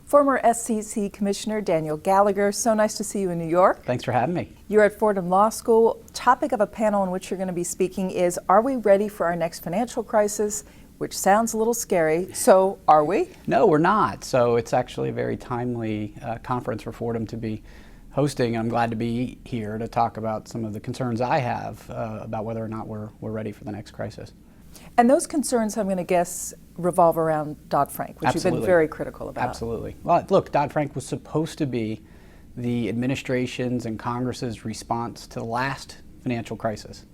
Former SEC Commissioner Daniel Gallagher, so nice to see you in New York. Thanks for having me. You're at Fordham Law School. Topic of a panel in which you're going to be speaking is, are we ready for our next financial crisis? Which sounds a little scary. So are we? No, we're not. So it's actually a very timely conference for Fordham to be hosting. I'm glad to be here to talk about some of the concerns I have about whether or not we're ready for the next crisis. And those concerns, I'm going to guess, revolve around Dodd-Frank, which Absolutely. you've been very critical about. Absolutely. Well, look, Dodd-Frank was supposed to be the administration's and Congress's response to the last financial crisis.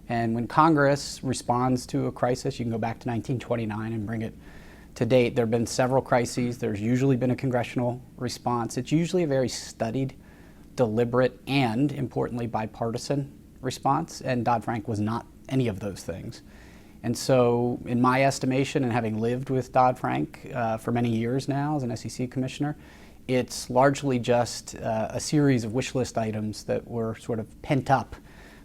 And when Congress responds to a crisis, you can go back to 1929 and bring it to date. There have been several crises. There's usually been a congressional response. It's usually a very studied, deliberate, and importantly, bipartisan response. And Dodd-Frank was not any of those things. And so, in my estimation, and having lived with Dodd-Frank for many years now as an SEC Commissioner, it's largely just a series of wish list items that were sort of pent up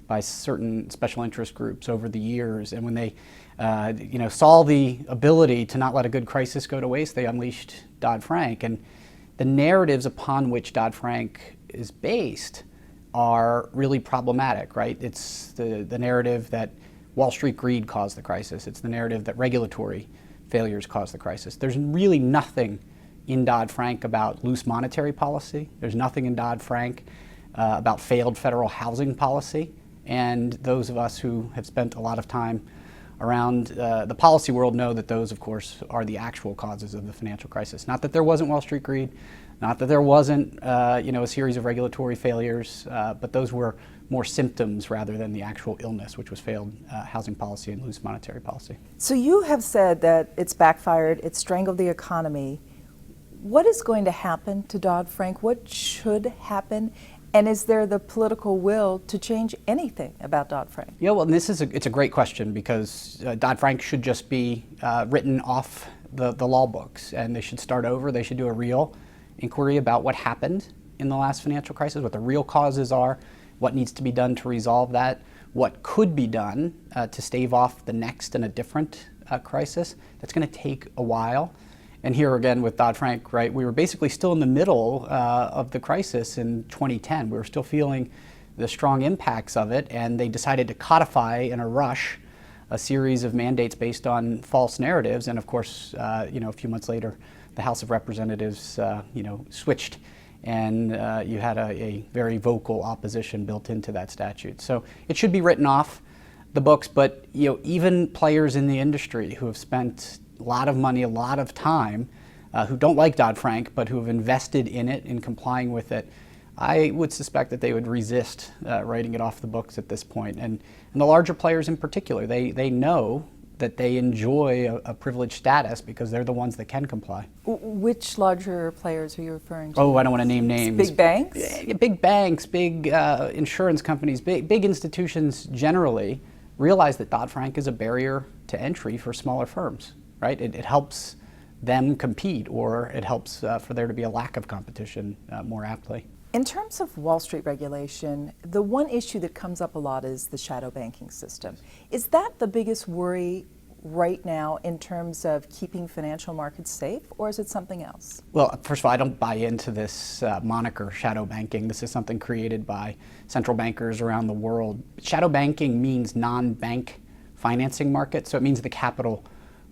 by certain special interest groups over the years. And when they saw the ability to not let a good crisis go to waste, they unleashed Dodd-Frank. And the narratives upon which Dodd-Frank is based are really problematic, right? It's the narrative that Wall Street greed caused the crisis. It's the narrative that regulatory failures caused the crisis. There's really nothing in Dodd-Frank about loose monetary policy. There's nothing in Dodd-Frank about failed federal housing policy. And those of us who have spent a lot of time around the policy world know that those, of course, are the actual causes of the financial crisis. Not that there wasn't Wall Street greed, not that there wasn't a series of regulatory failures, but those were more symptoms rather than the actual illness, which was failed housing policy and loose monetary policy. So you have said that it's backfired, it's strangled the economy. What is going to happen to Dodd-Frank? What should happen? And is there the political will to change anything about Dodd-Frank? Yeah, well, it's a great question because Dodd-Frank should just be written off the law books, and they should start over. They should do a real inquiry about what happened in the last financial crisis, what the real causes are, what needs to be done to resolve that, what could be done to stave off the next and a different crisis. That's going to take a while. And here again with Dodd-Frank, right, we were basically still in the middle of the crisis in 2010. We were still feeling the strong impacts of it, and they decided to codify in a rush a series of mandates based on false narratives. And of course, a few months later, the House of Representatives, switched, and you had a very vocal opposition built into that statute. So it should be written off the books, but even players in the industry who have spent a lot of money, a lot of time, who don't like Dodd-Frank, but who have invested in it, in complying with it, I would suspect that they would resist writing it off the books at this point. And the larger players in particular, they know that they enjoy a privileged status because they're the ones that can comply. Which larger players are you referring to? Oh, I don't want to name names. Big banks? Big banks, big insurance companies, big institutions generally realize that Dodd-Frank is a barrier to entry for smaller firms. Right? It helps them compete, or it helps for there to be a lack of competition more aptly. In terms of Wall Street regulation, the one issue that comes up a lot is the shadow banking system. Is that the biggest worry right now in terms of keeping financial markets safe, or is it something else? Well, first of all, I don't buy into this moniker, shadow banking. This is something created by central bankers around the world. Shadow banking means non-bank financing markets, so it means the capital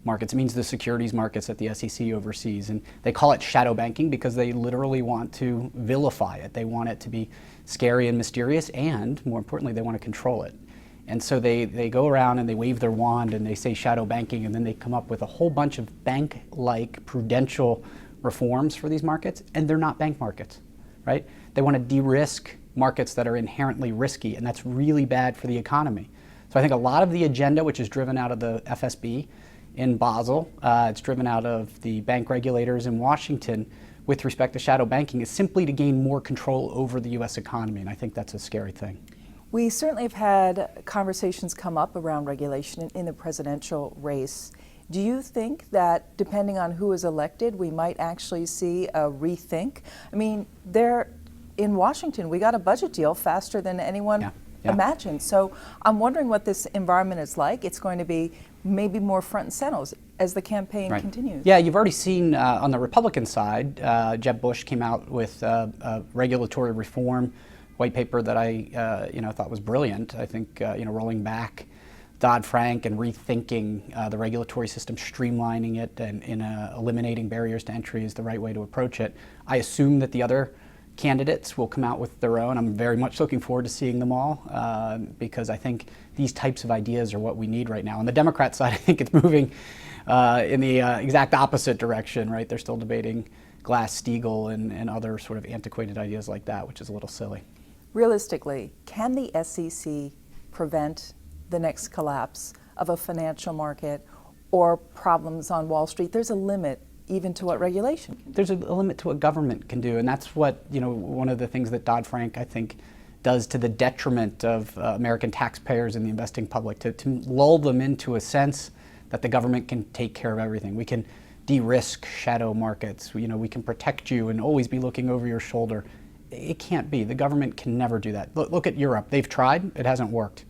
markets. It means the securities markets that the SEC oversees. And they call it shadow banking because they literally want to vilify it. They want it to be scary and mysterious, and more importantly, they want to control it. And so they go around and they wave their wand and they say shadow banking, and then they come up with a whole bunch of bank-like prudential reforms for these markets, and they're not bank markets, right? They want to de-risk markets that are inherently risky, and that's really bad for the economy. So I think a lot of the agenda, which is driven out of the FSB, in Basel, it's driven out of the bank regulators in Washington with respect to shadow banking, is simply to gain more control over the U.S. economy, and I think that's a scary thing. We certainly have had conversations come up around regulation in the presidential race. Do you think that depending on who is elected, we might actually see a rethink? I mean, in Washington, we got a budget deal faster than anyone imagined. So I'm wondering what this environment is like. It's going to be maybe more front and as the campaign Right. continues. Yeah, you've already seen on the Republican side, Jeb Bush came out with a regulatory reform white paper that I thought was brilliant. I think rolling back Dodd-Frank and rethinking the regulatory system, streamlining it, and eliminating barriers to entry is the right way to approach it. I assume that the other candidates will come out with their own. I'm very much looking forward to seeing them all because I think these types of ideas are what we need right now. On the Democrat side, I think it's moving in the exact opposite direction, right? They're still debating Glass-Steagall and other sort of antiquated ideas like that, which is a little silly. Realistically, can the SEC prevent the next collapse of a financial market or problems on Wall Street? There's a limit even to what regulation can do. There's a limit to what government can do, and that's what, one of the things that Dodd-Frank, I think, does to the detriment of American taxpayers and the investing public, to lull them into a sense that the government can take care of everything. We can de-risk shadow markets. We can protect you and always be looking over your shoulder. It can't be. The government can never do that. Look at Europe. They've tried. It hasn't worked.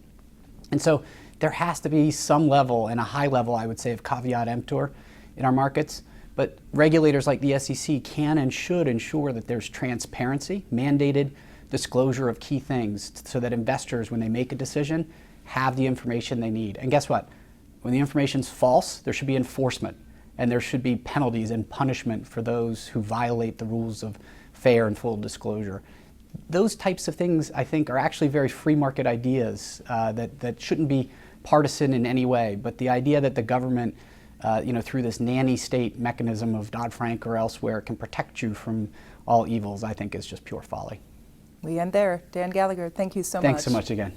And so there has to be some level, and a high level, I would say, of caveat emptor in our markets. But regulators like the SEC can and should ensure that there's transparency, mandated disclosure of key things so that investors, when they make a decision, have the information they need. And guess what? When the information's false, there should be enforcement, and there should be penalties and punishment for those who violate the rules of fair and full disclosure. Those types of things, I think, are actually very free market ideas that shouldn't be partisan in any way. But the idea that the government, through this nanny state mechanism of Dodd-Frank or elsewhere, can protect you from all evils, I think is just pure folly. We end there. Dan Gallagher, thank you so much. Thanks so much again.